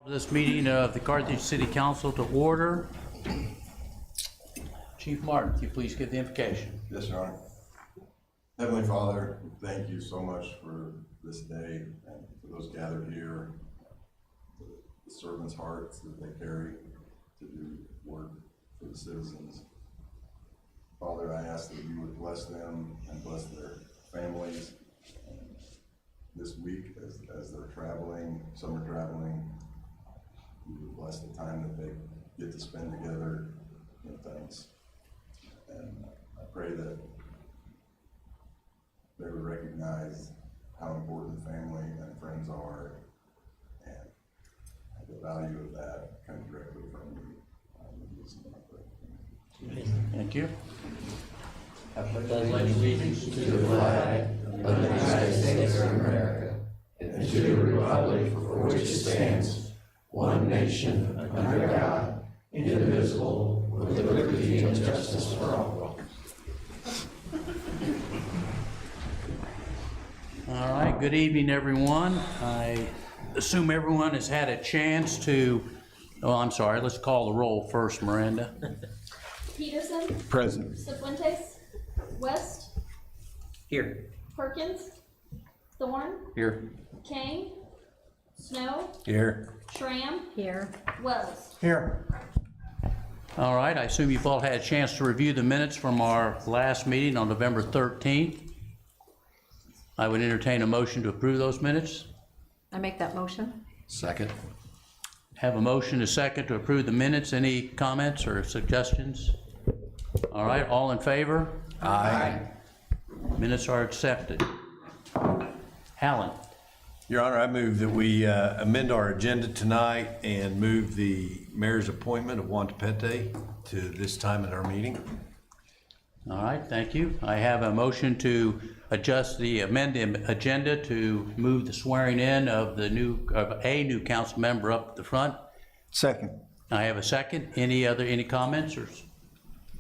This meeting of the Carthage City Council to order. Chief Martin, if you please give the invocation. Yes, Your Honor. Heavenly Father, thank you so much for this day and for those gathered here, the servants' hearts that they carry to do work for the citizens. Father, I ask that you would bless them and bless their families this week as they're traveling, summer traveling. You would bless the time that they get to spend together in things. And I pray that they would recognize how important family and friends are, and the value of that comes directly from you. Thank you. I pledge allegiance to the flag of the United States of America and to the republic for which it stands, one nation, under God, indivisible, with liberty and justice for all. All right, good evening, everyone. I assume everyone has had a chance to, I'm sorry, let's call the roll first, Miranda. Peterson. Present. Cifuentes. West. Here. Perkins. Thorne. Here. Kane. Snow. Here. Schramm. Here. Wells. Here. All right, I assume you've all had a chance to review the minutes from our last meeting on November 13th. I would entertain a motion to approve those minutes. I make that motion. Second. Have a motion, a second, to approve the minutes. Any comments or suggestions? All right, all in favor? Aye. Minutes are accepted. Hallen. Your Honor, I move that we amend our agenda tonight and move the mayor's appointment of Juan Tepete to this time in our meeting. All right, thank you. I have a motion to adjust the amended agenda to move the swearing in of a new council member up at the front. Second. I have a second. Any comments or?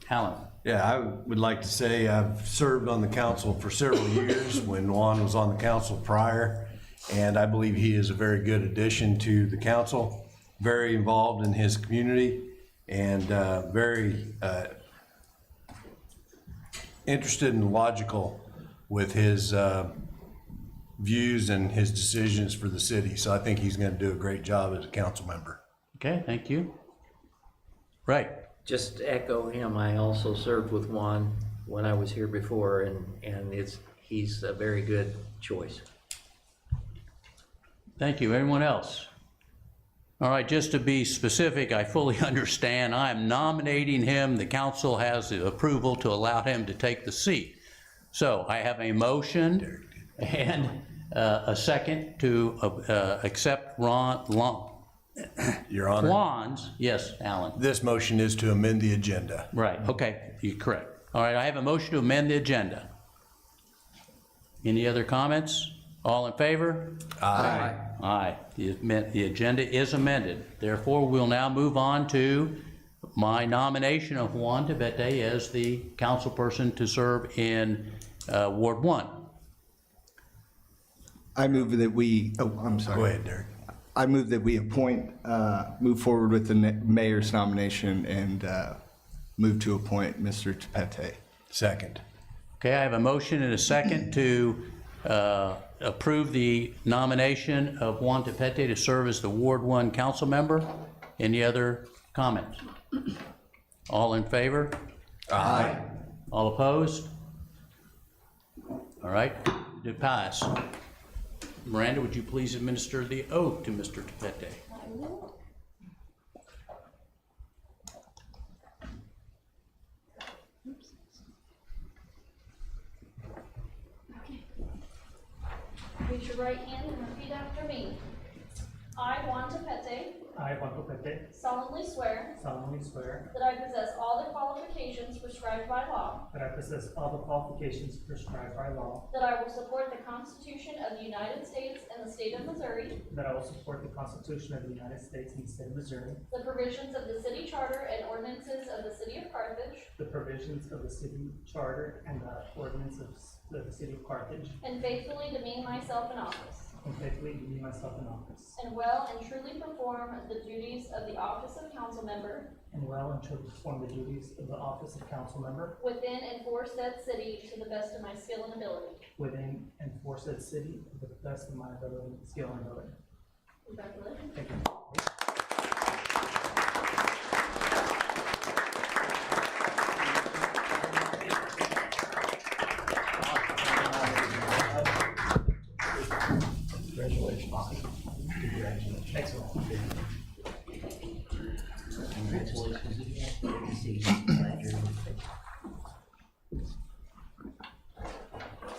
Hallen. Yeah, I would like to say I've served on the council for several years when Juan was on the council prior, and I believe he is a very good addition to the council, very involved in his community, and very interested and logical with his views and his decisions for the city. So I think he's going to do a great job as a council member. Okay, thank you. Right. Just to echo him, I also served with Juan when I was here before, and he's a very good choice. Thank you. Anyone else? All right, just to be specific, I fully understand. I am nominating him. The council has the approval to allow him to take the seat. So I have a motion and a second to accept Your Honor. Juan's, yes, Alan. This motion is to amend the agenda. Right, okay, you're correct. All right, I have a motion to amend the agenda. Any other comments? All in favor? Aye. Aye. The agenda is amended. Therefore, we'll now move on to my nomination of Juan Tepete as the council person to serve in Ward 1. I move that we, I'm sorry. Go ahead, Derek. I move that we move forward with the mayor's nomination and move to appoint Mr. Tepete. Second. Okay, I have a motion and a second to approve the nomination of Juan Tepete to serve as the Ward 1 council member. Any other comments? All in favor? Aye. All opposed? All right, it pass. Miranda, would you please administer the oath to Mr. Tepete? I will. Okay. Raise your right hand and repeat after me. I, Juan Tepete, I, Juan Tepete, solemnly swear solemnly swear that I possess all the qualifications prescribed by law, that I possess all the qualifications prescribed by law, that I will support the Constitution of the United States and the state of Missouri, that I will support the Constitution of the United States and the state of Missouri, the provisions of the city charter and ordinances of the city of Carthage, the provisions of the city charter and the ordinance of the city of Carthage, and faithfully demean myself in office. and faithfully demean myself in office, and well and truly perform the duties of the office of council member and well and truly perform the duties of the office of council member within and for said city to the best of my skill and ability. within and for said city to the best of my ability, skill, and ability. Congratulations. Thank you. Congratulations. Excellent.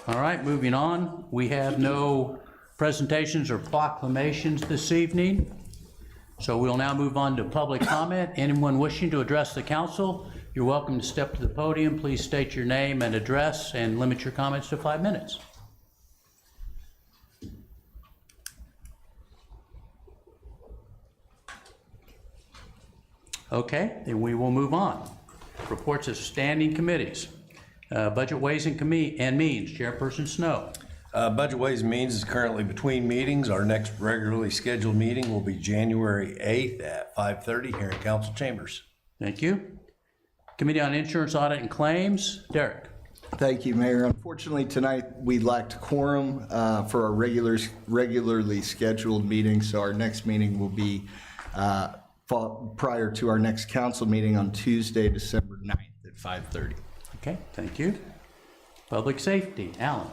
All right, moving on. We have no presentations or proclamations this evening. So we'll now move on to public comment. Anyone wishing to address the council, you're welcome to step to the podium. Please state your name and address and limit your comments to 5 minutes. Okay, then we will move on. Reports of standing committees. Budget Ways and Means, Chairperson Snow. Budget Ways and Means is currently between meetings. Our next regularly scheduled meeting will be January 8th at 5:30 here in council chambers. Thank you. Committee on Insurance, Audit, and Claims, Derek. Thank you, Mayor. Unfortunately, tonight we lacked quorum for our regularly scheduled meeting, so our next meeting will be prior to our next council meeting on Tuesday, December 9th at 5:30. Okay, thank you. Public Safety, Alan.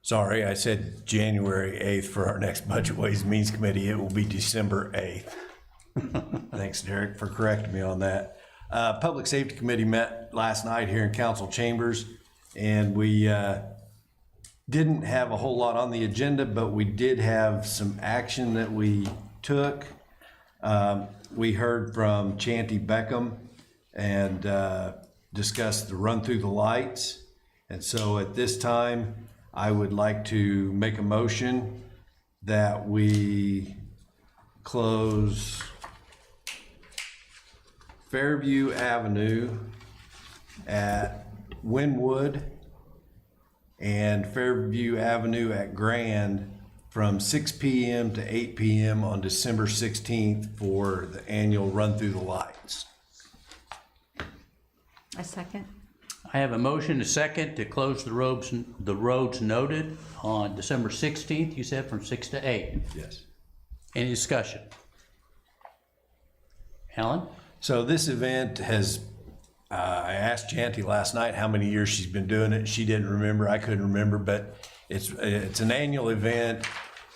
Sorry, I said January 8th for our next Budget Ways and Means Committee. It will be December 8th. Thanks, Derek, for correcting me on that. Public Safety Committee met last night here in council chambers, and we didn't have a whole lot on the agenda, but we did have some action that we took. We heard from Chanty Beckham and discussed the run through the lights. And so at this time, I would like to make a motion that we close Fairview Avenue at Wynwood and Fairview Avenue at Grand from 6 p.m. to 8 p.m. on December 16th for the annual Run Through the Lights. A second. I have a motion, a second, to close the roads noted on December 16th, you said, from 6 to 8. Yes. Any discussion? Alan? So this event has, I asked Chanty last night how many years she's been doing it. She didn't remember, I couldn't remember, but it's an annual event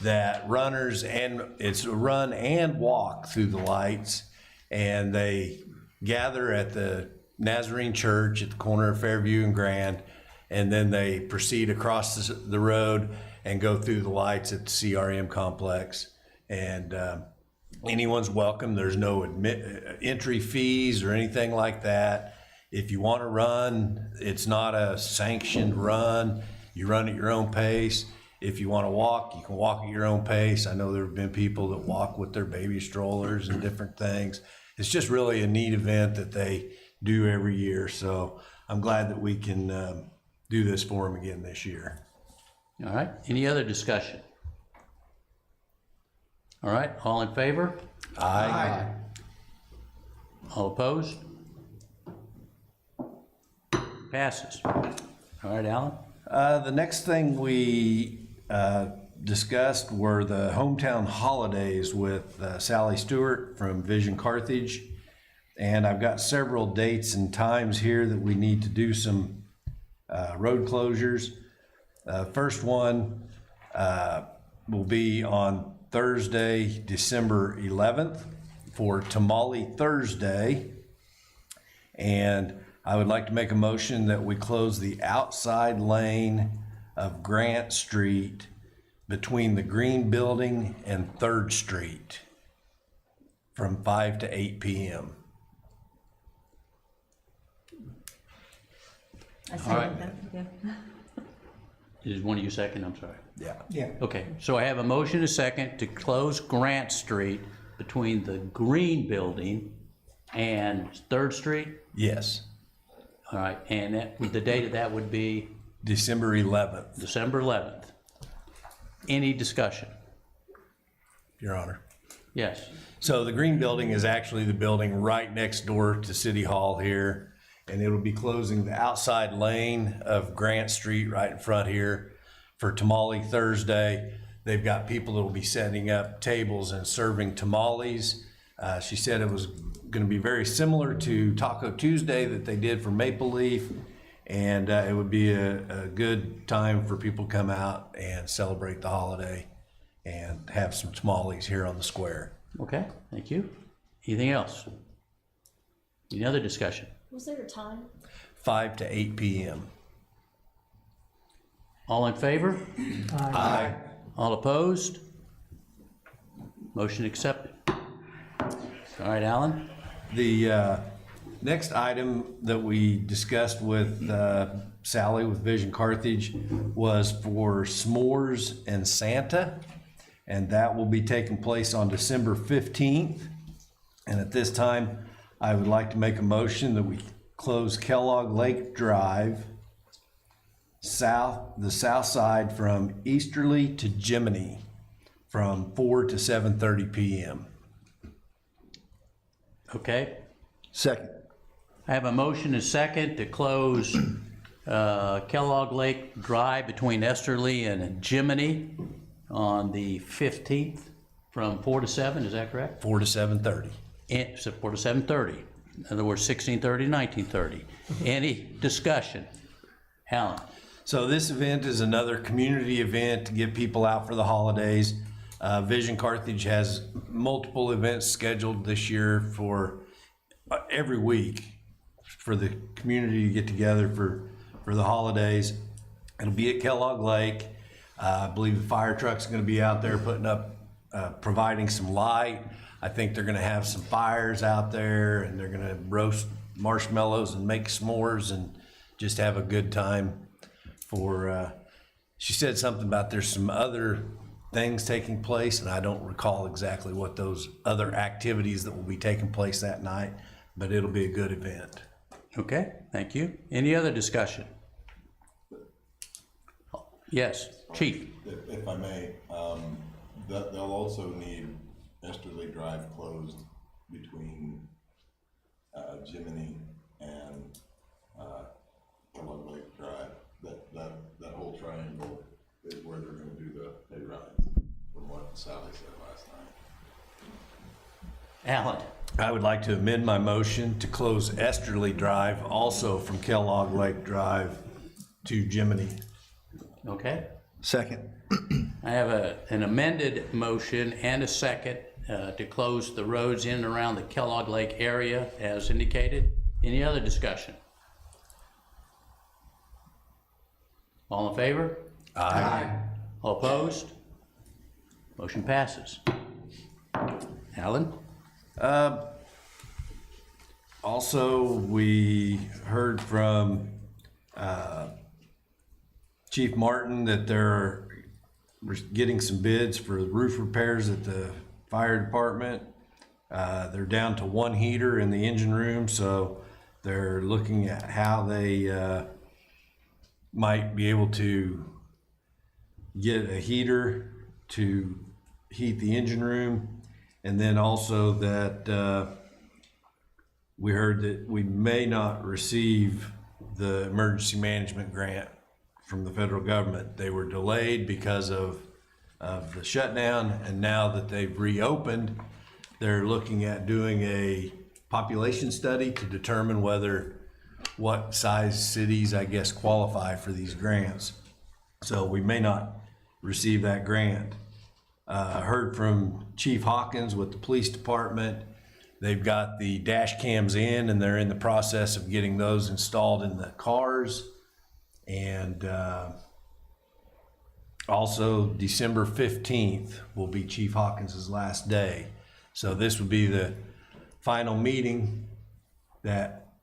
that runners, and it's a run and walk through the lights, and they gather at the Nazarene Church at the corner of Fairview and Grand, and then they proceed across the road and go through the lights at the CRM complex. And anyone's welcome. There's no entry fees or anything like that. If you want to run, it's not a sanctioned run. You run at your own pace. If you want to walk, you can walk at your own pace. I know there have been people that walk with their baby strollers and different things. It's just really a neat event that they do every year. So I'm glad that we can do this for them again this year. All right, any other discussion? All right, all in favor? Aye. All opposed? Passes. All right, Alan? The next thing we discussed were the hometown holidays with Sally Stewart from Vision Carthage. And I've got several dates and times here that we need to do some road closures. First one will be on Thursday, December 11th for Tamale Thursday. And I would like to make a motion that we close the outside lane of Grant Street between the Green Building and 3rd Street from 5 to 8 p.m. I All right. second that, yeah. Is one of you second? I'm sorry. Yeah. Okay, so I have a motion, a second, to close Grant Street between the Green Building and 3rd Street. Yes. All right, and that, the date of that would be December 11th. December 11th. Any discussion? Your Honor. Yes. So the green building is actually the building right next door to City Hall here. And it'll be closing the outside lane of Grant Street right in front here for Tamale Thursday. They've got people that will be setting up tables and serving tamales. She said it was gonna be very similar to Taco Tuesday that they did for Maple Leaf. And it would be a good time for people to come out and celebrate the holiday and have some tamales here on the square. Okay, thank you. Anything else? Any other discussion? Was there a time? 5 to 8 p.m. All in favor? Aye. All opposed? Motion accepted. All right, Alan? The next item that we discussed with Sally with Vision Carthage was for s'mores and Santa. And that will be taking place on December 15th. And at this time, I would like to make a motion that we close Kellogg Lake Drive the south side from Easterly to Jiminy from 4 to 7:30 p.m. Okay. Second. I have a motion and second to close Kellogg Lake Drive between Esterly and Jiminy on the 15th from 4 to 7, is that correct? 4 to 7:30. And, so 4 to 7:30. In other words, 16:30, 19:30. Any discussion? Alan? So this event is another community event to get people out for the holidays. Vision Carthage has multiple events scheduled this year for every week for the community to get together for the holidays. It'll be at Kellogg Lake. I believe the fire truck's going to be out there putting up, providing some light. I think they're going to have some fires out there, and they're going to roast marshmallows and make s'mores and just have a good time. She said something about there's some other things taking place, and I don't recall exactly what those other activities that will be taking place that night, but it'll be a good event. Okay, thank you. Any other discussion? Yes, Chief. If I may, they'll also need Esterly Drive closed between Jiminy and Kellogg Lake Drive. That whole triangle is where they're gonna do the pay rides, from what Sally said last night. Alan? I would like to amend my motion to close Esterly Drive also from Kellogg Lake Drive to Jiminy. Okay. Second. I have an amended motion and a second to close the roads in and around the Kellogg Lake area as indicated. Any other discussion? All in favor? Aye. All opposed? Motion passes. Alan? Also, we heard from Chief Martin that they're getting some bids for roof repairs at the fire department. They're down to one heater in the engine room, so they're looking at how they might be able to get a heater to heat the engine room. And then also that we heard that we may not receive the emergency management grant from the federal government. They were delayed because of the shutdown, and now that they've reopened, they're looking at doing a population study to determine what size cities, I guess, qualify for these grants. So we may not receive that grant. I heard from Chief Hawkins with the police department. They've got the dash cams in, and they're in the process of getting those installed in the cars. And also December 15th will be Chief Hawkins's last day. So this would be the final meeting that,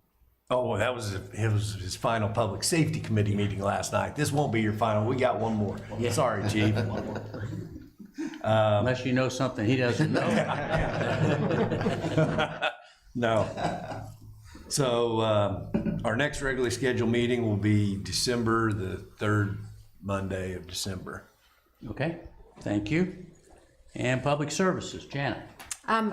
oh, that was, it was his final public safety committee meeting last night. This won't be your final, we got one more. Sorry, Chief. Unless you know something he doesn't know. No. So our next regularly scheduled meeting will be December the 3rd Monday of December. Okay, Thank you. And Public Services, Janet.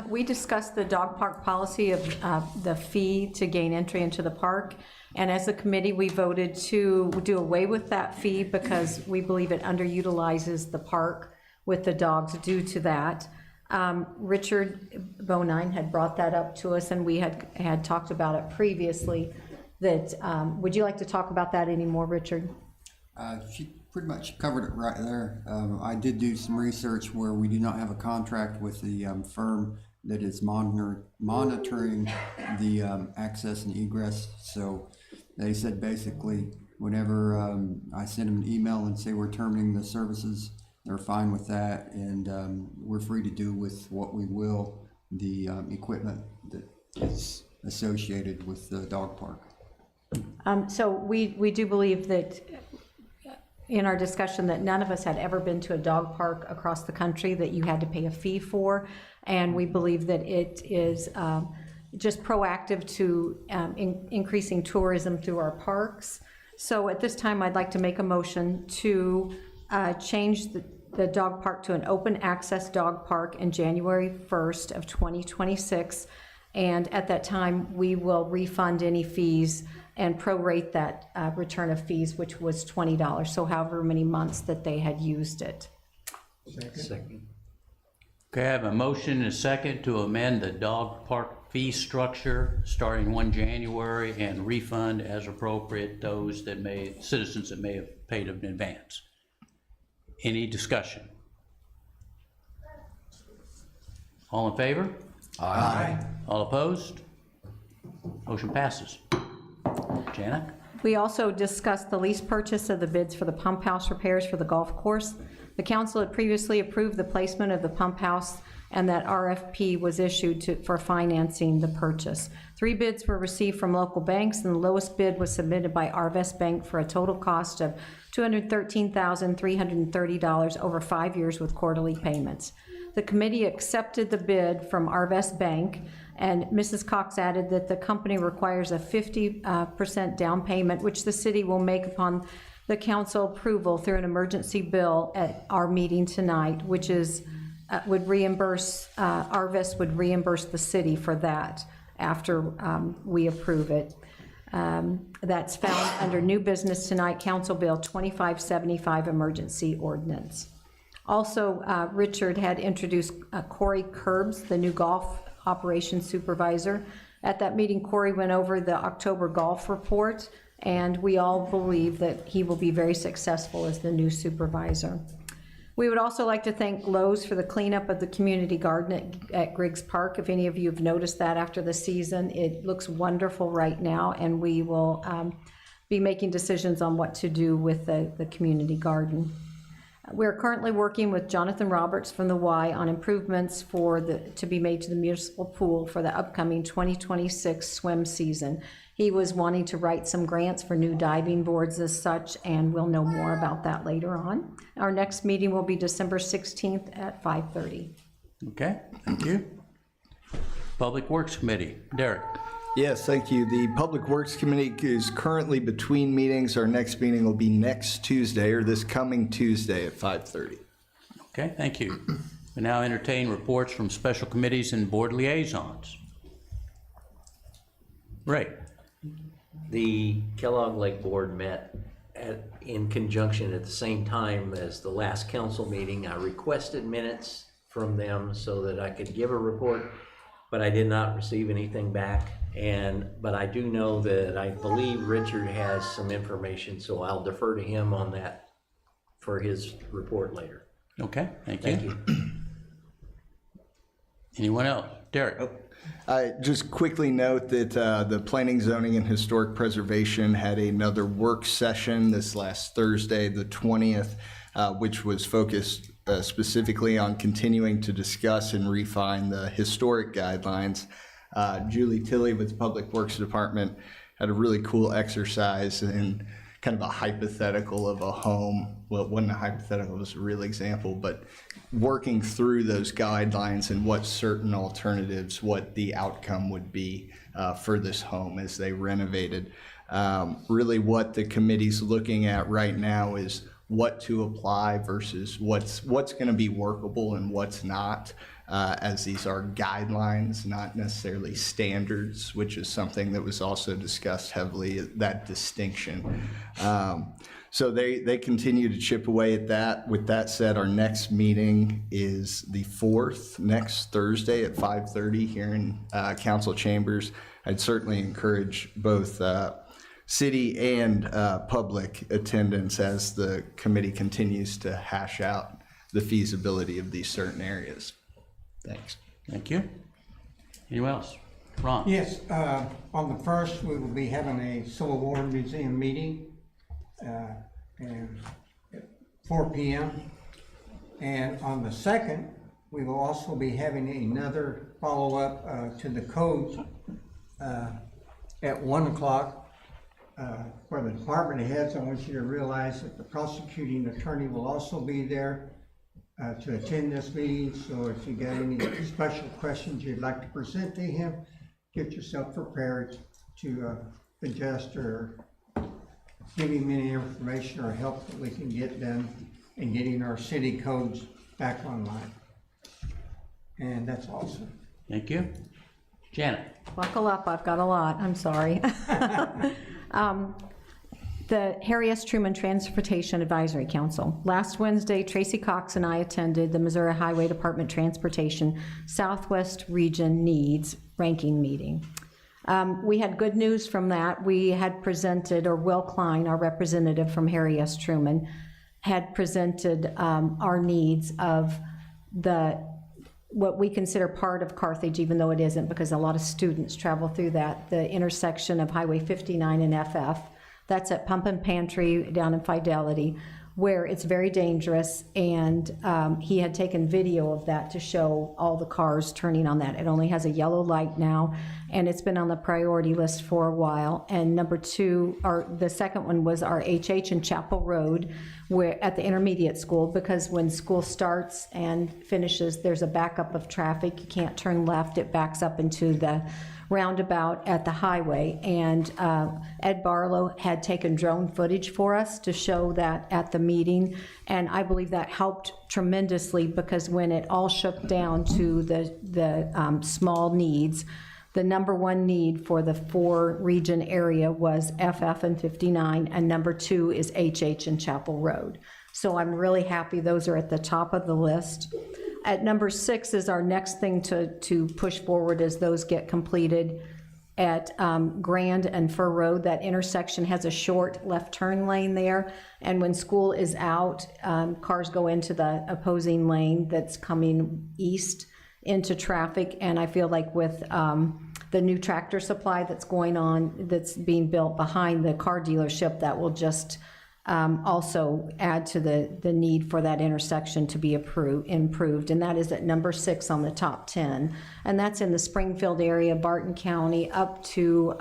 We discussed the dog park policy of the fee to gain entry into the park. And as a committee, we voted to do away with that fee because we believe it underutilizes the park with the dogs due to that. Richard Bonine had brought that up to us, and we had talked about it previously. That would you like to talk about that anymore, Richard? She pretty much covered it right there. I did do some research where we do not have a contract with the firm that is monitoring the access and egress. So they said basically whenever I send them an email and say we're terminating the services, they're fine with that, and we're free to do with what we will the equipment that is associated with the dog park. So we do believe that in our discussion that none of us had ever been to a dog park across the country that you had to pay a fee for. And we believe that it is just proactive to increasing tourism through our parks. So at this time, I'd like to make a motion to change the dog park to an open access dog park in January 1st of 2026. And at that time, we will refund any fees and prorate that return of fees, which was $20, so however many months that they had used it. Second. Okay, I have a motion and a second to amend the dog park fee structure starting 1 January and refund as appropriate those citizens that may have paid in advance. Any discussion? All in favor? Aye. All opposed? Motion passes. Janet? We also discussed the lease purchase of the bids for the pump house repairs for the golf course. The council had previously approved the placement of the pump house, and that RFP was issued for financing the purchase. 3 bids were received from local banks, and the lowest bid was submitted by Arvest Bank for a total cost of $213,330 over 5 years with quarterly payments. The committee accepted the bid from Arvest Bank, and Mrs. Cox added that the company requires a 50% down payment, which the city will make upon the council approval through an emergency bill at our meeting tonight, which is would reimburse, Arvest would reimburse the city for that after we approve it. That's found under new business tonight, Council Bill 2575 Emergency Ordinance. Also, Richard had introduced Corey Curbs, the new golf operations supervisor. At that meeting, Corey went over the October golf report, and we all believe that he will be very successful as the new supervisor. We would also like to thank Lowe's for the cleanup of the community garden at Griggs Park. If any of you have noticed that after the season, it looks wonderful right now, and we will be making decisions on what to do with the community garden. We're currently working with Jonathan Roberts from the Y on improvements to be made to the municipal pool for the upcoming 2026 swim season. He was wanting to write some grants for new diving boards as such, and we'll know more about that later on. Our next meeting will be December 16th at 5:30. Okay, thank you. Public Works Committee, Derek. Yes, thank you. The Public Works Committee is currently between meetings. Our next meeting will be next Tuesday, or this coming Tuesday at 5:30. Okay, thank you. We now entertain reports from special committees and board liaisons. Ray. The Kellogg Lake Board met in conjunction at the same time as the last council meeting. I requested minutes from them so that I could give a report, but I did not receive anything back. But I do know that I believe Richard has some information, so I'll defer to him on that for his report later. Okay, thank you. Thank you. Anyone else? Derek? I just quickly note that the Planning, Zoning, and Historic Preservation had another work session this last Thursday, the 20th, which was focused specifically on continuing to discuss and refine the historic guidelines. Julie Tilley with the Public Works Department had a really cool exercise in kind of a hypothetical of a home. Well, it wasn't a hypothetical, it was a real example, but working through those guidelines and what certain alternatives, what the outcome would be for this home as they renovated. Really what the committee's looking at right now is what to apply versus what's going to be workable and what's not, as these are guidelines, not necessarily standards, which is something that was also discussed heavily, that distinction. So they continue to chip away at that. With that said, our next meeting is the 4th, next Thursday at 5:30 here in council chambers. I'd certainly encourage both city and public attendance as the committee continues to hash out the feasibility of these certain areas. Thanks. Thank you. Anyone else? Ron? Yes, on the 1st, we will be having a Civil War Museum meeting and at 4 p.m. And on the 2nd, we will also be having another follow-up to the codes at 1 o'clock. For the department heads, I want you to realize that the prosecuting attorney will also be there to attend this meeting. So if you got any special questions you'd like to present to him, get yourself prepared to adjust or give him any information or help that we can get done in getting our city codes back online. And that's awesome. Thank you. Janet? Buckle up, I've got a lot, I'm sorry. The Harry S. Truman Transportation Advisory Council. Last Wednesday, Tracy Cox and I attended the Missouri Highway Department Transportation Southwest Region Needs Ranking Meeting. We had good news from that. We had presented, or Will Klein, our representative from Harry S. Truman, had presented our needs of what we consider part of Carthage, even though it isn't, because a lot of students travel through that, the intersection of Highway 59 and FF. That's at Pump and Pantry down in Fidelity, where it's very dangerous, and he had taken video of that to show all the cars turning on that. It only has a yellow light now, and it's been on the priority list for a while. And number two, the second one was our HH and Chapel Road, where at the intermediate school, because when school starts and finishes, there's a backup of traffic. You can't turn left, it backs up into the roundabout at the highway. And Ed Barlow had taken drone footage for us to show that at the meeting, and I believe that helped tremendously, because when it all shook down to the small needs, the number one need for the 4 region area was FF and 59, and number 2 is HH and Chapel Road. So I'm really happy those are at the top of the list. At number 6 is our next thing to push forward as those get completed at Grand and Fur Road. That intersection has a short left turn lane there, and when school is out, cars go into the opposing lane that's coming east into traffic. And I feel like with the new Tractor Supply that's going on, that's being built behind the car dealership, that will just also add to the need for that intersection to be improved, and that is at number 6 on the top 10. And that's in the Springfield area, Barton County, up to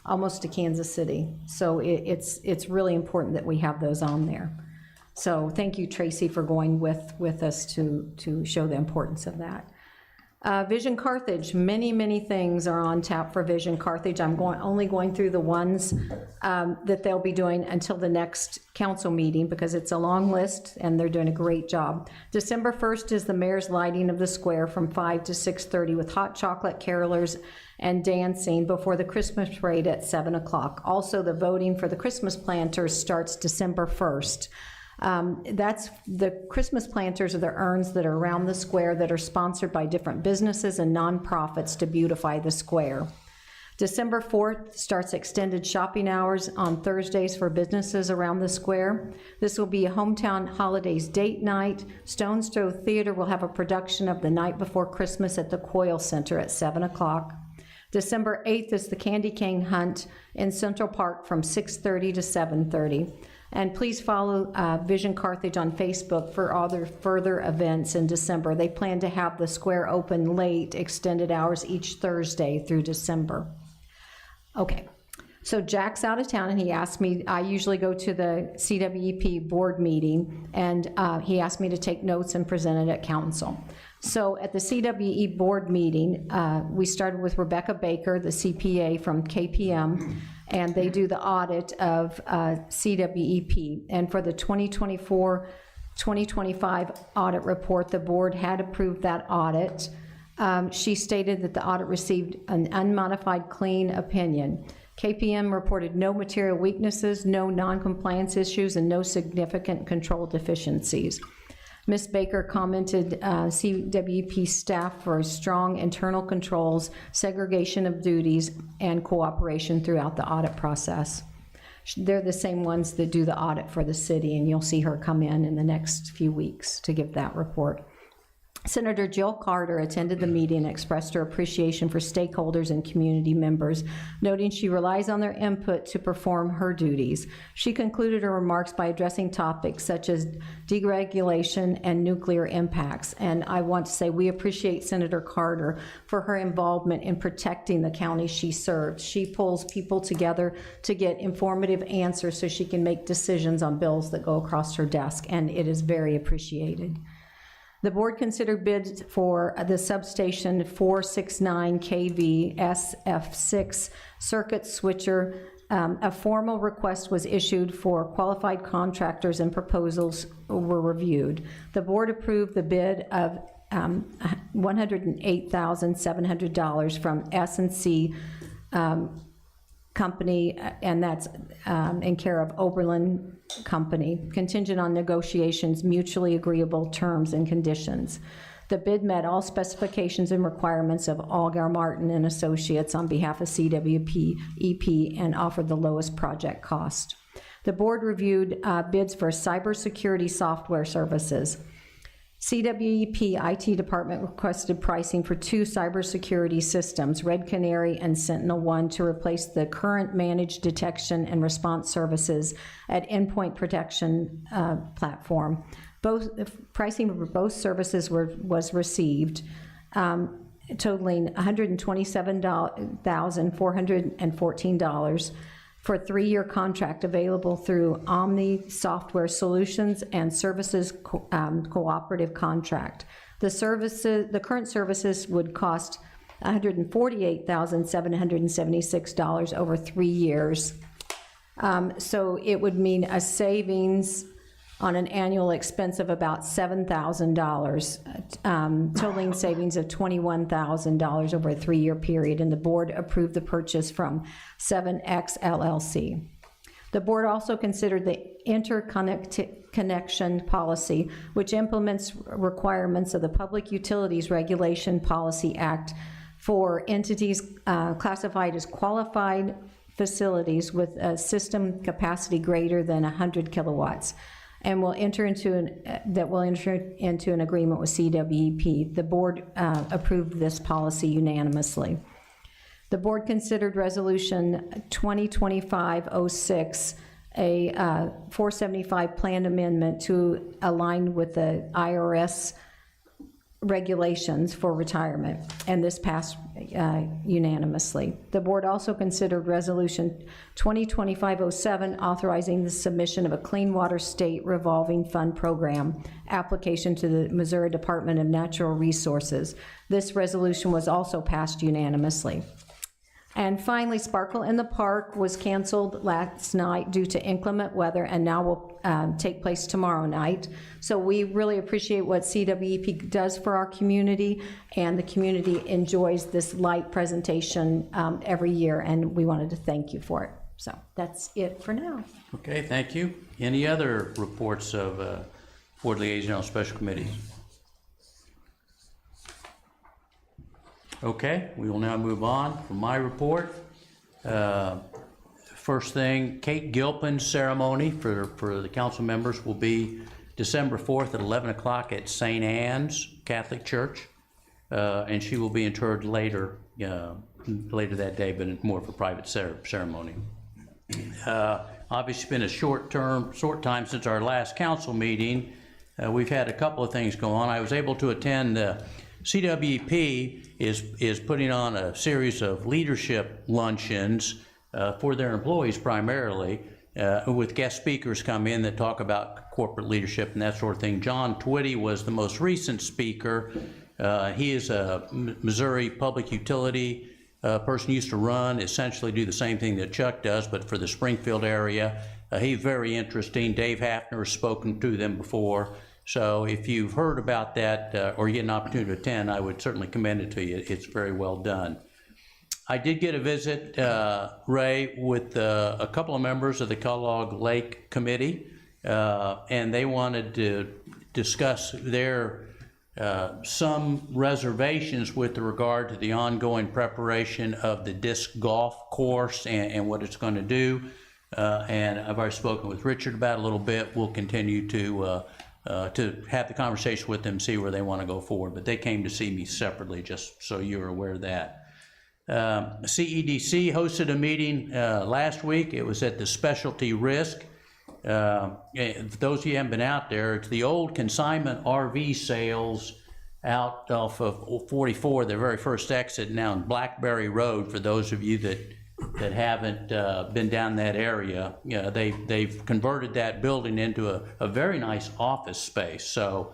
almost to Kansas City. So it's really important that we have those on there. So thank you, Tracy, for going with us to show the importance of that. Vision Carthage, many things are on tap for Vision Carthage. I'm only going through the ones that they'll be doing until the next council meeting, because it's a long list and they're doing a great job. December 1st is the mayor's lighting of the square from 5 to 6:30 with hot chocolate carolers and dancing before the Christmas parade at 7 o'clock. Also, the voting for the Christmas planters starts December 1st. That's the Christmas planters, are the urns that are around the square that are sponsored by different businesses and nonprofits to beautify the square. December 4th starts extended shopping hours on Thursdays for businesses around the square. This will be a Hometown Holidays date night. Stone's Throw Theater will have a production of The Night Before Christmas at the Coyle Center at 7 o'clock. December 8th is the Candy Cane Hunt in Central Park from 6:30 to 7:30. And please follow Vision Carthage on Facebook for all their further events in December. They plan to have the square open late, extended hours each Thursday through December. Okay, so Jack's out of town, and he asked me, I usually go to the CWEP board meeting, and he asked me to take notes and present it at council. So at the CWE board meeting, we started with Rebecca Baker, the CPA from KPM, and they do the audit of CWEP. And for the 2024-2025 audit report, the board had approved that audit. She stated that the audit received an unmodified clean opinion. KPM reported no material weaknesses, no non-compliance issues, and no significant control deficiencies. Ms. Baker commented CWP staff for strong internal controls, segregation of duties, and cooperation throughout the audit process. They're the same ones that do the audit for the city, and you'll see her come in the next few weeks to give that report. Senator Jill Carter attended the meeting and expressed her appreciation for stakeholders and community members, noting she relies on their input to perform her duties. She concluded her remarks by addressing topics such as deregulation and nuclear impacts. And I want to say we appreciate Senator Carter for her involvement in protecting the county she serves. She pulls people together to get informative answers so she can make decisions on bills that go across her desk, and it is very appreciated. The board considered bids for the substation 469 kV SF6 circuit switcher. A formal request was issued for qualified contractors and proposals were reviewed. The board approved the bid of $108,700 from S&C Company, and that's in care of Oberlin Company, contingent on negotiations, mutually agreeable terms and conditions. The bid met all specifications and requirements of Allgar Martin and Associates on behalf of CWEP and offered the lowest project cost. The board reviewed bids for cybersecurity software services. CWEP IT department requested pricing for 2 cybersecurity systems, Red Canary and Sentinel-1, to replace the current managed detection and response services at Endpoint Protection platform. Pricing for both services was received, totaling $127,414 for a 3-year contract available through Omni Software Solutions and Services Cooperative Contract. The current services would cost $148,776 over 3 years. So it would mean a savings on an annual expense of about $7,000, totaling savings of $21,000 over a 3-year period, and the board approved the purchase from 7X LLC. The board also considered the interconnection policy, which implements requirements of the Public Utilities Regulation Policy Act for entities classified as qualified facilities with a system capacity greater than 100 kilowatts. And will enter into an agreement with CWEP. The board approved this policy unanimously. The board considered Resolution 2025-06, a 475 plan amendment to align with the IRS regulations for retirement, and this passed unanimously. The board also considered Resolution 2025-07, authorizing the submission of a Clean Water State Revolving Fund Program application to the Missouri Department of Natural Resources. This resolution was also passed unanimously. And finally, Sparkle in the Park was canceled last night due to inclement weather and now will take place tomorrow night. So we really appreciate what CWEP does for our community, and the community enjoys this light presentation every year, and we wanted to thank you for it. So that's it for now. Okay, thank you. Any other reports of Board Liaison Special Committees? Okay, we will now move on from my report. First thing, Kate Gilpin's ceremony for the council members will be December 4th at 11 o'clock at St. Anne's Catholic Church, and she will be interred later that day, but more of a private ceremony. Obviously, it's been a short time since our last council meeting. We've had a couple of things go on. I was able to attend CWEP is putting on a series of leadership luncheons for their employees primarily, with guest speakers come in that talk about corporate leadership and that sort of thing. John Twitty was the most recent speaker, He is a Missouri public utility person, used to run, essentially do the same thing that Chuck does, but for the Springfield area. He's very interesting. Dave Hafner has spoken to them before. So if you've heard about that or you get an opportunity to attend, I would certainly commend it to you. It's very well done. I did get a visit, Ray, with a couple of members of the Kellogg Lake Committee, and they wanted to discuss their some reservations with regard to the ongoing preparation of the disc golf course and what it's going to do. And I've already spoken with Richard about it a little bit. We'll continue to have the conversation with them, see where they want to go forward. But they came to see me separately, just so you're aware of that. CEDC hosted a meeting last week. It was at the Specialty Risk. For those of you who haven't been out there, it's the old consignment RV sales out off of 44, the very first exit now in Blackberry Road. For those of you that haven't been down that area, they've converted that building into a very nice office space. So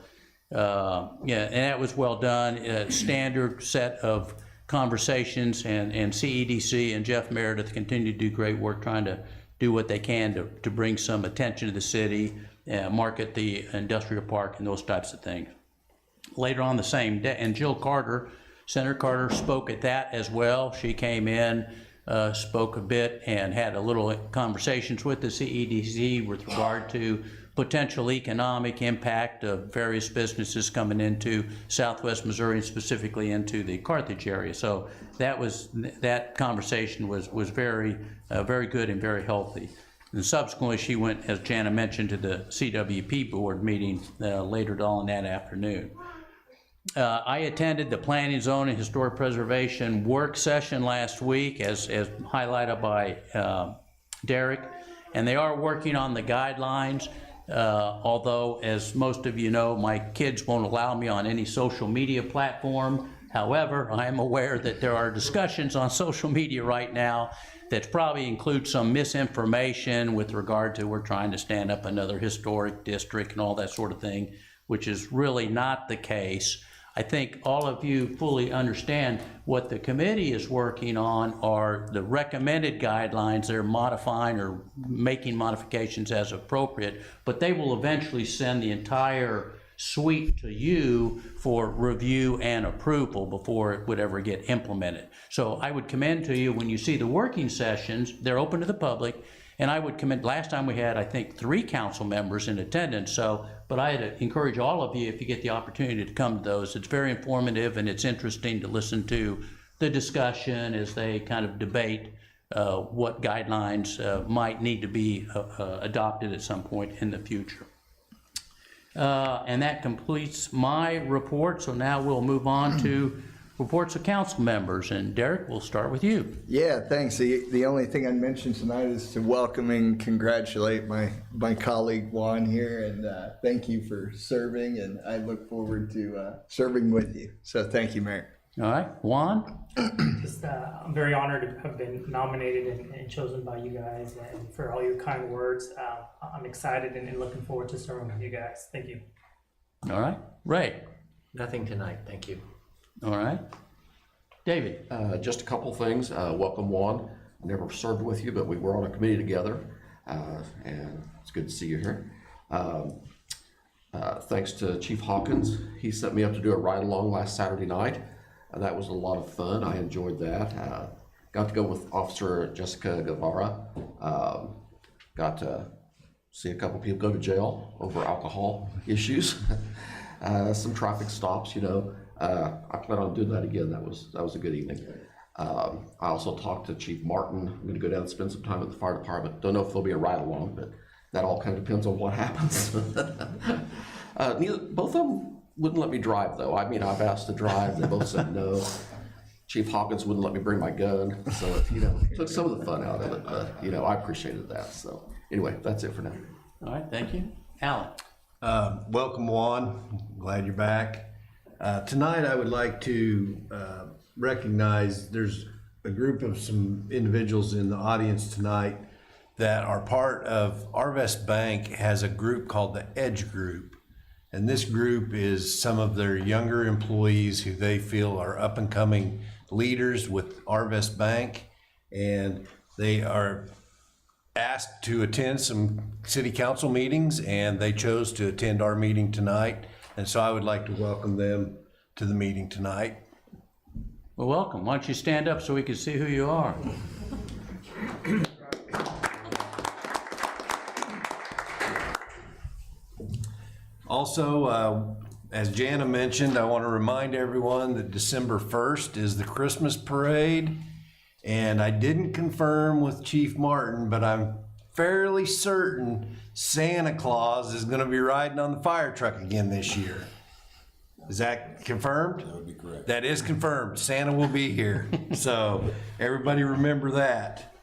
and that was well done. Standard set of conversations, and CEDC and Jeff Meredith continue to do great work trying to do what they can to bring some attention to the city, market the industrial park and those types of things. Later on the same day, and Jill Carter, Senator Carter, spoke at that as well. She came in, spoke a bit, and had a little conversations with the CEDC with regard to potential economic impact of various businesses coming into Southwest Missouri and specifically into the Carthage area. So that conversation was very good and very healthy. And subsequently, she went, as Jana mentioned, to the CWP board meeting later on that afternoon. I attended the Planning, Zoning, and Historic Preservation work session last week, as highlighted by Derek, and they are working on the guidelines. Although, as most of you know, my kids won't allow me on any social media platform. However, I am aware that there are discussions on social media right now that probably include some misinformation with regard to we're trying to stand up another historic district and all that sort of thing, which is really not the case. I think all of you fully understand what the committee is working on are the recommended guidelines. They're modifying or making modifications as appropriate, but they will eventually send the entire suite to you for review and approval before it would ever get implemented. So I would commend to you when you see the working sessions, they're open to the public, and I would commend, last time we had, I think, 3 council members in attendance, but I'd encourage all of you, if you get the opportunity to come to those. It's very informative and it's interesting to listen to the discussion as they kind of debate what guidelines might need to be adopted at some point in the future. And that completes my report, so now we'll move on to reports of council members, and Derek, we'll start with you. Yeah, thanks. The only thing I'd mention tonight is to welcome and congratulate my colleague Juan here, and thank you for serving, and I look forward to serving with you. So thank you, Mayor. All right, Juan? I'm very honored to have been nominated and chosen by you guys, and for all your kind words. I'm excited and looking forward to serving with you guys. Thank you. All right, Ray? Nothing tonight, thank you. All right. David? Just a couple things. Welcome, Juan. I never served with you, but we were on a committee together, and it's good to see you here. Thanks to Chief Hawkins. He set me up to do a ride-along last Saturday night. That was a lot of fun. I enjoyed that. Got to go with Officer Jessica Guevara. Got to see a couple people go to jail over alcohol issues. Some traffic stops, you know. I plan on doing that again. That was a good evening. I also talked to Chief Martin. I'm going to go down and spend some time at the fire department. Don't know if there'll be a ride-along, but that all kind of depends on what happens. Both of them wouldn't let me drive, though. I mean, I've asked to drive. They both said no. Chief Hawkins wouldn't let me bring my gun, so it took some of the fun out of it. But I appreciated that. So anyway, that's it for now. All right, thank you. Alan? Welcome, Juan. Glad you're back. Tonight, I would like to recognize there's a group of some individuals in the audience tonight that are part of Arvest Bank has a group called the Edge Group. And this group is some of their younger employees who they feel are up and coming leaders with Arvest Bank. And they are asked to attend some city council meetings, and they chose to attend our meeting tonight. And so I would like to welcome them to the meeting tonight. Well, welcome. Why don't you stand up so we can see who you are? Also, as Jana mentioned, I want to remind everyone that December 1st is the Christmas parade. And I didn't confirm with Chief Martin, but I'm fairly certain Santa Claus is going to be riding on the fire truck again this year. Is that confirmed? That would be correct. That is confirmed. Santa will be here. So everybody remember that.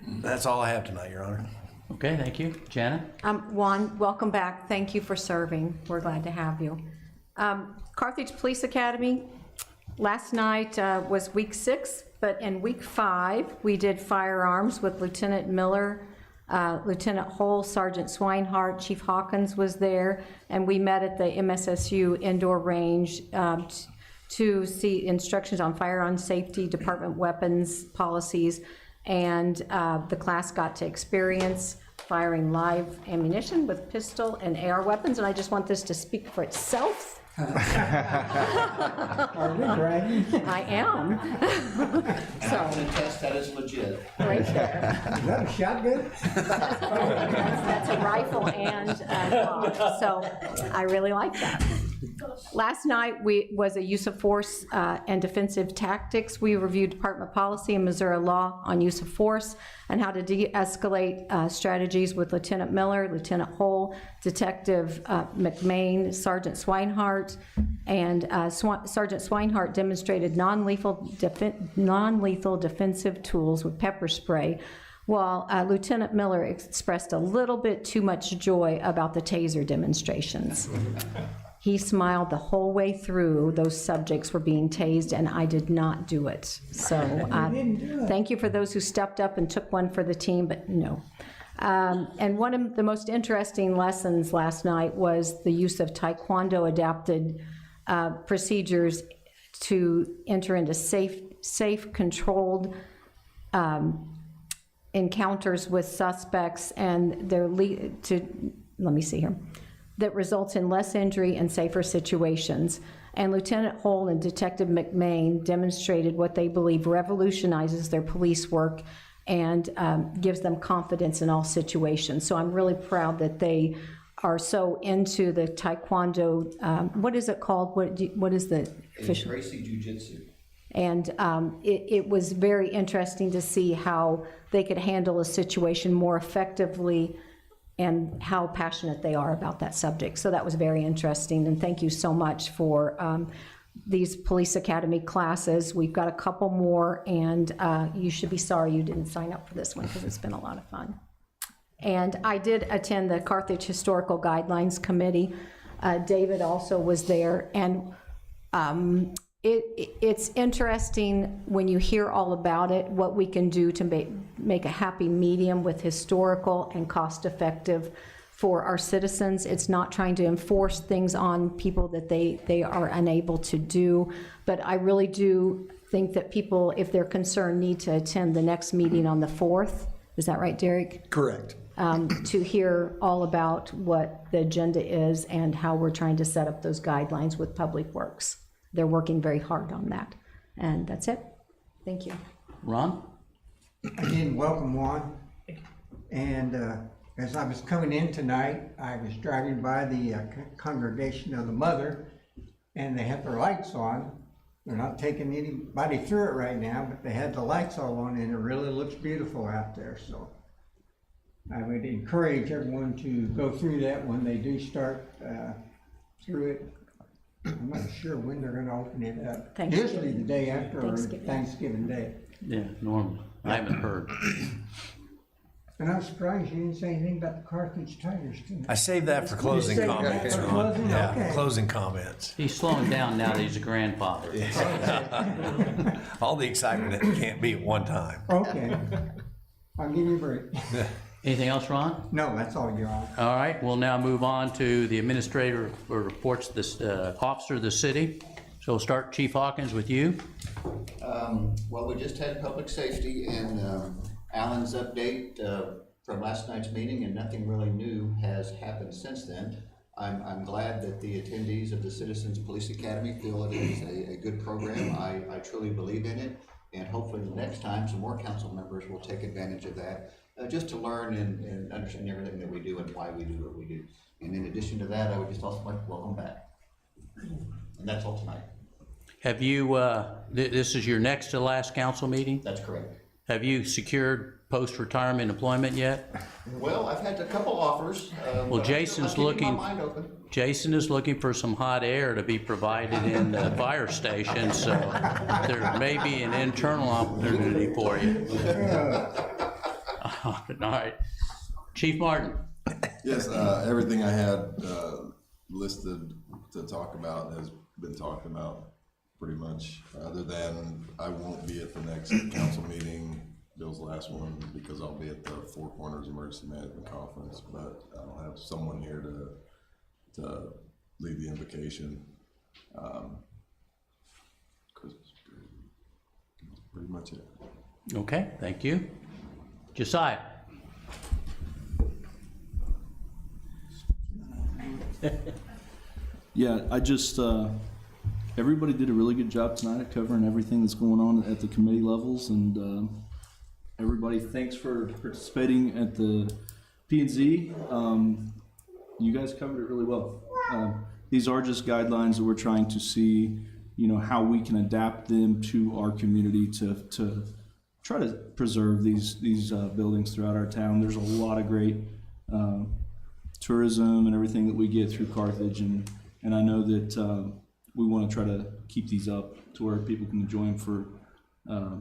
That's all I have tonight, Your Honor. Okay, thank you. Janet? Juan, welcome back. Thank you for serving. We're glad to have you. Carthage Police Academy, last night was week 6, but in week 5, we did firearms with Lieutenant Miller, Lieutenant Hull, Sergeant Swinehart, Chief Hawkins was there, and we met at the MSSU indoor range to see instructions on firearm safety, department weapons policies, and the class got to experience firing live ammunition with pistol and AR weapons, and I just want this to speak for itself. Are we bragging? I am. So, attest that is legit. right there. Is that a shotgun? That's a rifle and a Glock. So I really like that. Last night was a use of force and defensive tactics. We reviewed department policy and Missouri law on use of force and how to de-escalate strategies with Lieutenant Miller, Lieutenant Hull, Detective McMain, Sergeant Swinehart, and Sergeant Swinehart demonstrated non-lethal defensive tools with pepper spray, while Lieutenant Miller expressed a little bit too much joy about the taser demonstrations. He smiled the whole way through. Those subjects were being tased, and I did not do it. So thank you for those who stepped up and took one for the team, but no. And one of the most interesting lessons last night was the use of Taekwondo adapted procedures to enter into safe, controlled encounters with suspects, and let me see here, that results in less injury and safer situations. And Lieutenant Hull and Detective McMain demonstrated what they believe revolutionizes their police work and gives them confidence in all situations. So I'm really proud that they are so into the Taekwondo, what is it called? What is the official? Gracie Jiu-Jitsu. And it was very interesting to see how they could handle a situation more effectively and how passionate they are about that subject. So that was very interesting, and thank you so much for these police academy classes. We've got a couple more, and you should be sorry you didn't sign up for this one because it's been a lot of fun. And I did attend the Carthage Historical Guidelines Committee. David also was there, and it's interesting when you hear all about it, what we can do to make a happy medium with historical and cost-effective for our citizens. It's not trying to enforce things on people that they are unable to do, but I really do think that people, if they're concerned, need to attend the next meeting on the 4th. Is that right, Derek? Correct. To hear all about what the agenda is and how we're trying to set up those guidelines with Public Works. They're working very hard on that. And that's it. Thank you. Ron? Again, welcome, Juan. And as I was coming in tonight, I was driving by the Congregation of the Mother, and they had their lights on. They're not taking anybody through it right now, but they had the lights all on, and it really looks beautiful out there. So I would encourage everyone to go through that when they do start through it. I'm not sure when they're gonna open it up. Thanksgiving. Usually the day after or Thanksgiving. Thanksgiving Day. Yeah, normally. I haven't heard. And I'm surprised you didn't say anything about the Carthage Tigers tonight. I saved that for closing saved that comments, for Ron. closing? Yeah, Okay. closing comments. He's slowing down now that he's a grandfather. All the excitement that can't be at one time. Okay, I'll give you a break. Anything else, Ron? No, that's all, Your Honor. All right, we'll now move on to the administrator reports, this officer of the city. So we'll start, Chief Hawkins, with you. Well, we just had public safety and Alan's update from last night's meeting, and nothing really new has happened since then. I'm glad that the attendees of the Citizens Police Academy feel it is a good program. I truly believe in it, and hopefully the next time some more council members will take advantage of that, just to learn and understand everything that we do and why we do what we do. And in addition to that, I would just also like to welcome back. And that's all tonight. Have you, this is your next to last council meeting? That's correct. Have you secured post-retirement employment yet? Well, I've had a couple offers. Well, but Jason's I'm keeping looking, my mind open. Jason is looking for some hot air to be provided in the fire station, so there may be an internal opportunity for you. All right. Chief Martin. Yes, everything I had listed to talk about has been talked about pretty much, other than I won't be at the next council meeting, Bill's last one, because I'll be at the Four Corners Emergency Management Conference, but I'll have someone here to lead the invocation. Christmas period. That's pretty much it. Okay, thank you. Josiah. Yeah, I just, everybody did a really good job tonight at covering everything that's going on at the committee levels, and everybody, thanks for participating at the P&Z. You guys covered it really well. These are just guidelines that we're trying to see, you know, how we can adapt them to our community to try to preserve these buildings throughout our town. There's a lot of great tourism and everything that we get through Carthage, and I know that we want to try to keep these up to where people can enjoy them for a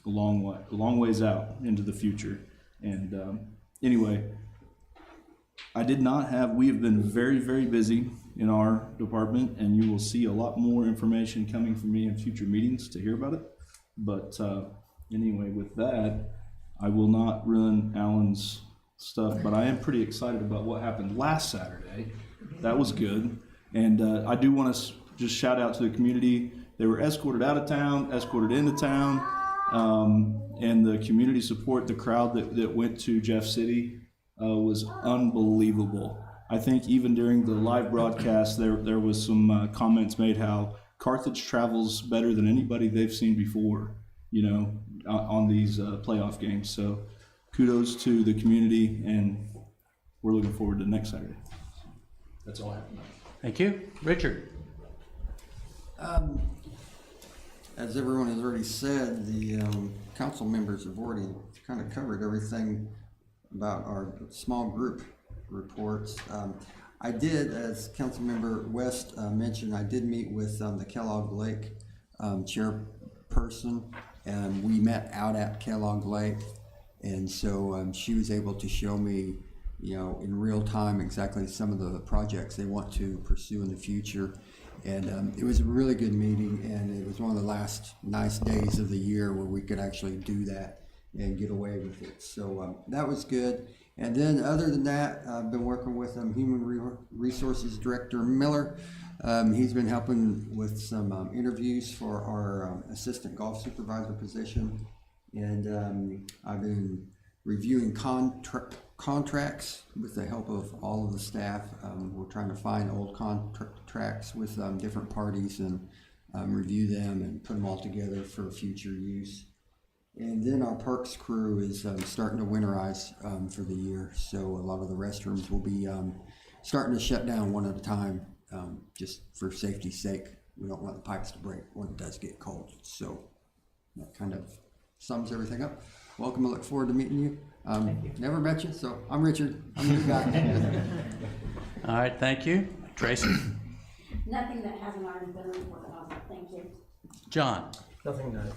long ways out into the future. And anyway, we have been very, very busy in our department, and you will see a lot more information coming from me in future meetings to hear about it. But anyway, with that, I will not ruin Alan's stuff, but I am pretty excited about what happened last Saturday. That was good. And I do want to just shout out to the community. They were escorted out of town, escorted into town, and the community support, the crowd that went to Jeff City was unbelievable. I think even during the live broadcast, there was some comments made how Carthage travels better than anybody they've seen before, you know, on these playoff games. So kudos to the community, and we're looking forward to next Saturday. That's all I have. Thank you. Richard. As everyone has already said, the council members have already kind of covered everything about our small group reports. I did, as Councilmember West mentioned, I did meet with the Kellogg Lake chairperson, and we met out at Kellogg Lake, and so she was able to show me, you know, in real time exactly some of the projects they want to pursue in the future. And it was a really good meeting, and it was one of the last nice days of the year where we could actually do that and get away with it. So that was good. And then other than that, I've been working with Human Resources Director Miller. He's been helping with some interviews for our assistant golf supervisor position. And I've been reviewing contracts with the help of all of the staff. We're trying to find old contracts with different parties and review them and put them all together for future use. And then our parks crew is starting to winterize for the year, so a lot of the restrooms will be starting to shut down one at a time, just for safety's sake. We don't want the pipes to break when it does get cold. So that kind of sums everything up. Welcome, I look forward to meeting you. Never met you, so I'm Richard. I'm the new guy. All right, thank you. Tracy? Nothing that hasn't already been reported on, thank you. John? Nothing that.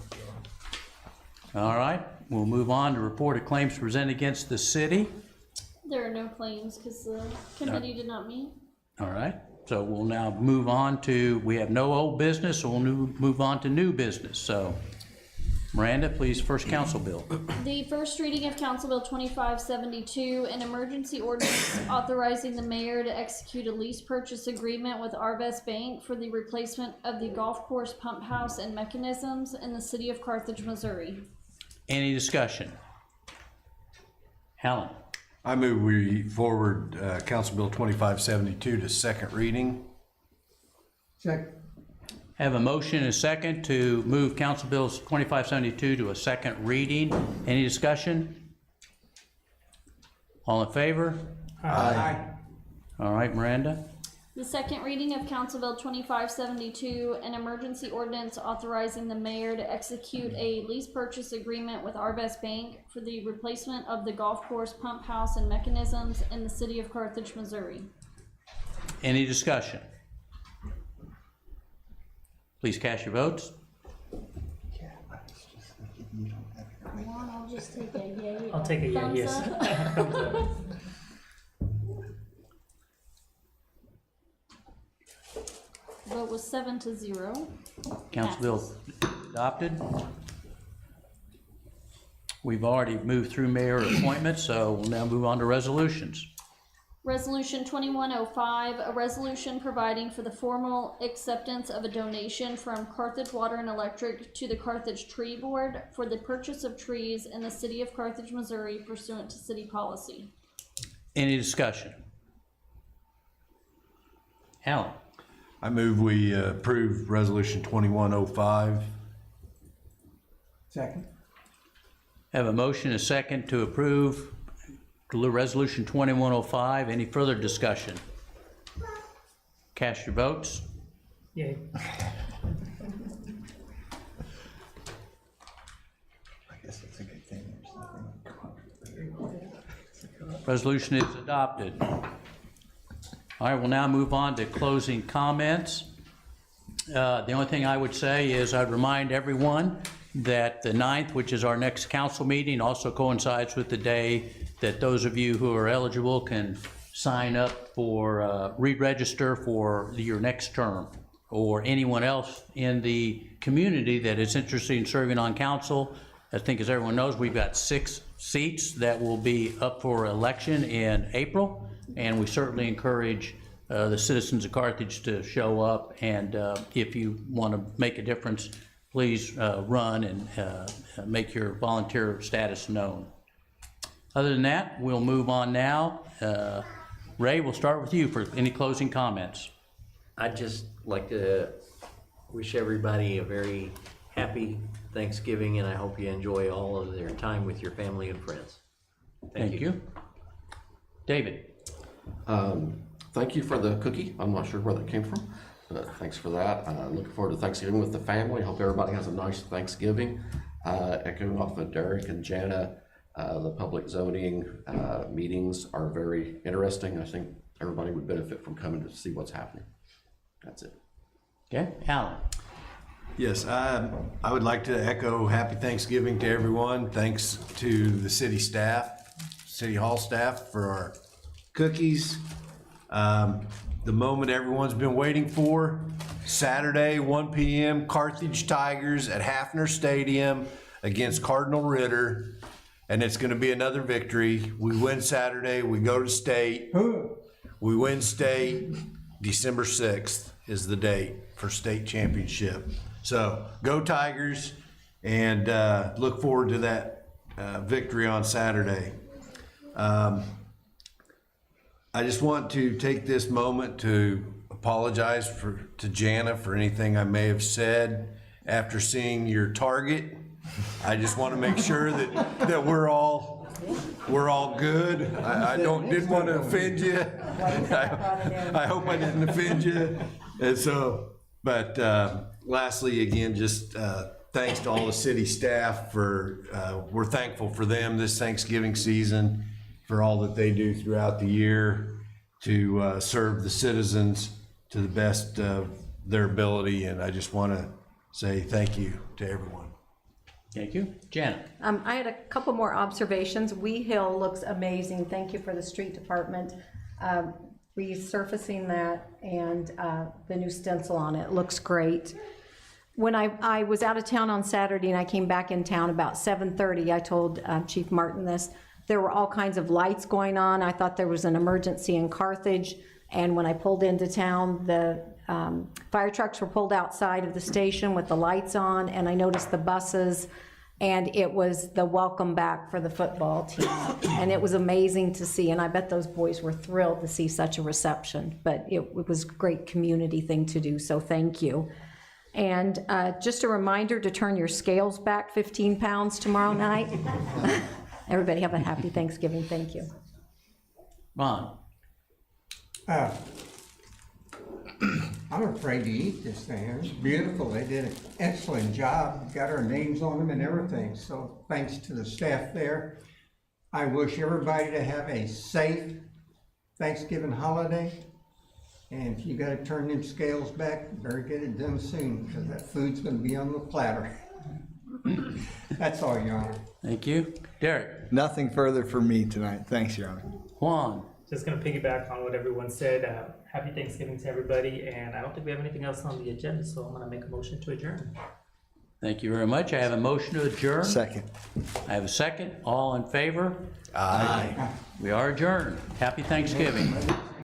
All right, we'll move on to report of claims presented against the city. There are no claims because the committee did not meet. All right, so we'll now move on to, we have no old business, so we'll move on to new business. So Miranda, please, first council bill. The first reading of Council Bill 2572, an emergency ordinance authorizing the mayor to execute a lease purchase agreement with Arvest Bank for the replacement of the golf course pump house and mechanisms in the city of Carthage, Missouri. Any discussion? Alan? I move we forward Council Bill 2572 to second reading. Second. Have a motion and a second to move Council Bill 2572 to a second reading. Any discussion? All in favor? Aye. All right, Miranda? The second reading of Council Bill 2572, an emergency ordinance authorizing the mayor to execute a lease purchase agreement with Arvest Bank for the replacement of the golf course pump house and mechanisms in the city of Carthage, Missouri. Any discussion? Please cast your votes. Come on, I'll just take a yay. I'll take a yeah, thumbs yes. up. Thumbs up. Vote was 7-0. Council bill adopted. We've already moved through mayor appointments, so we'll now move on to resolutions. Resolution 2105, a resolution providing for the formal acceptance of a donation from Carthage Water and Electric to the Carthage Tree Board for the purchase of trees in the city of Carthage, Missouri pursuant to city policy. Any discussion? Alan? I move we approve Resolution 2105. Second. Have a motion and a second to approve Resolution 2105. Any further discussion? Cast your votes. Yay. I guess that's a good thing. There's nothing. Resolution is adopted. All right, we'll now move on to closing comments. The only thing I would say is I'd remind everyone that the 9th, which is our next council meeting, also coincides with the day that those of you who are eligible can sign up for, re-register for your next term, or anyone else in the community that is interested in serving on council. I think, as everyone knows, we've got 6 seats that will be up for election in April, and we certainly encourage the citizens of Carthage to show up, and if you want to make a difference, please run and make your volunteer status known. Other than that, we'll move on now. Ray, we'll start with you for any closing comments. I'd just like to wish everybody a very happy Thanksgiving, and I hope you enjoy all of their time with your family and friends. Thank you. David? Thank you for the cookie. I'm not sure where that came from, but thanks for that. Looking forward to Thanksgiving with the family. Hope everybody has a nice Thanksgiving. Echoing off of Derek and Jana, the public zoning meetings are very interesting. I think everybody would benefit from coming to see what's happening. That's it. Okay, Alan? Yes, I would like to echo happy Thanksgiving to everyone. Thanks to the city staff, city hall staff for our cookies. The moment everyone's been waiting for, Saturday, 1 p.m., Carthage Tigers at Hafner Stadium against Cardinal Ritter, and it's going to be another victory. We win Saturday, we go to state, we win state. December 6th is the date for state championship. So go Tigers, and look forward to that victory on Saturday. I just want to take this moment to apologize to Jana for anything I may have said after seeing your target. I just want to make sure that we're all good. I didn't want to offend you. I hope I didn't offend you. And so, but lastly, again, just thanks to all the city staff for, we're thankful for them this Thanksgiving season, for all that they do throughout the year to serve the citizens to the best of their ability. And I just want to say thank you to everyone. Thank you. Janet? I had a couple more observations. Wee Hill looks amazing. Thank you for the street department resurfacing that, and the new stencil on it looks great. When I was out of town on Saturday and I came back in town about 7:30, I told Chief Martin this. There were all kinds of lights going on. I thought there was an emergency in Carthage. And when I pulled into town, the fire trucks were pulled outside of the station with the lights on, and I noticed the buses, and it was the welcome back for the football team. And it was amazing to see, and I bet those boys were thrilled to see such a reception. But it was a great community thing to do, so thank you. And just a reminder to turn your scales back 15 pounds tomorrow night. Everybody have a happy Thanksgiving. Thank you. Ron? I'm afraid to eat this thing. It's beautiful. They did an excellent job, got our names on them and everything. So thanks to the staff there. I wish everybody to have a safe Thanksgiving holiday. And if you gotta turn them scales back, better get it done soon, because that food's gonna be on the platter. That's all, Your Honor. Thank you. Derek? Nothing further for me tonight. Thanks, Your Honor. Juan? Just gonna piggyback on what everyone said. Happy Thanksgiving to everybody, and I don't think we have anything else on the agenda, so I'm gonna make a motion to adjourn. Thank you very much. I have a motion to adjourn. Second. I have a second. All in favor? Aye. We are adjourned. Happy Thanksgiving.